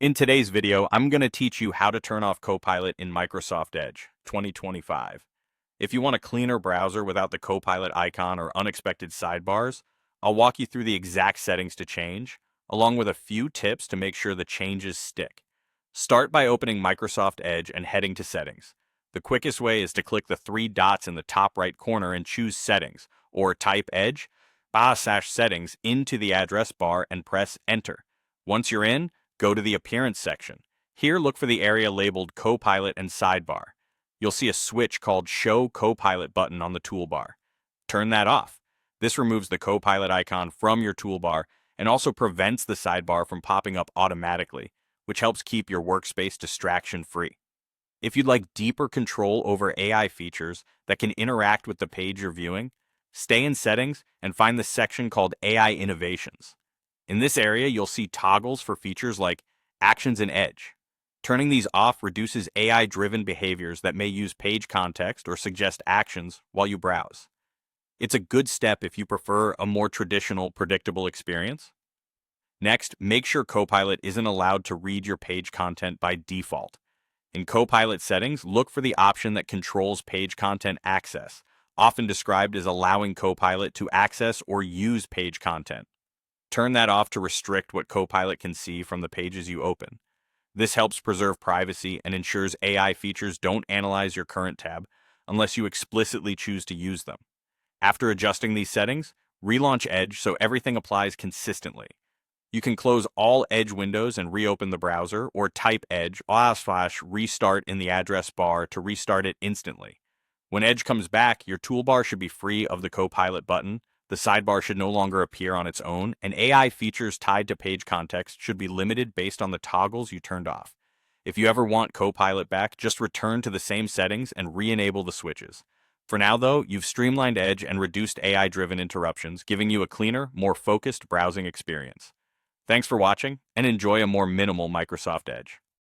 In today's video, I'm going to teach you how to turn off Copilot in Microsoft Edge 2025. If you want a cleaner browser without the Copilot icon or unexpected sidebars, I'll walk you through the exact settings to change, along with a few tips to make sure the changes stick. Start by opening Microsoft Edge and heading to Settings. The quickest way is to click the three dots in the top right corner and choose Settings, or type Edge/Settings into the address bar and press Enter. Once you're in, go to the Appearance section. Here, look for the area labeled Copilot and Sidebar. You'll see a switch called Show Copilot button on the toolbar. Turn that off. This removes the Copilot icon from your toolbar and also prevents the sidebar from popping up automatically, which helps keep your workspace distraction-free. If you'd like deeper control over AI features that can interact with the page you're viewing, stay in Settings and find the section called AI Innovations. In this area, you'll see toggles for features like Actions in Edge. Turning these off reduces AI-driven behaviors that may use page context or suggest actions while you browse. It's a good step if you prefer a more traditional, predictable experience. Next, make sure Copilot isn't allowed to read your page content by default. In Copilot settings, look for the option that controls page content access, often described as allowing Copilot to access or use page content. Turn that off to restrict what Copilot can see from the pages you open. This helps preserve privacy and ensures AI features don't analyze your current tab unless you explicitly choose to use them. After adjusting these settings, relaunch Edge so everything applies consistently. You can close all Edge windows and reopen the browser, or type Edge/restart in the address bar to restart it instantly. When Edge comes back, your toolbar should be free of the Copilot button. The sidebar should no longer appear on its own, and AI features tied to page context should be limited based on the toggles you turned off. If you ever want Copilot back, just return to the same settings and re-enable the switches. For now, though, you've streamlined Edge and reduced AI-driven interruptions, giving you a cleaner, more focused browsing experience. Thanks for watching, and enjoy a more minimal Microsoft Edge.